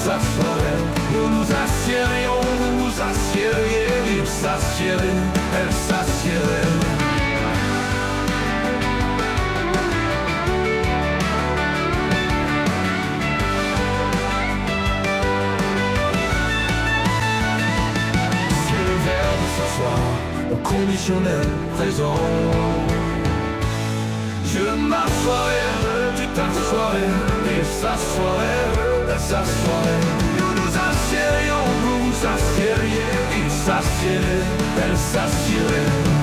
s'asseoir, nous nous assirions, vous vous assiriez, il s'assierait, elle s'assierait. C'est le verbe s'asseoir, au conditionnel présent. Je m'assoirais, tu t'assoirais, il s'assoirait, elle s'assoirait. Nous nous assirions, vous vous assiriez, il s'assierait, elle s'assierait.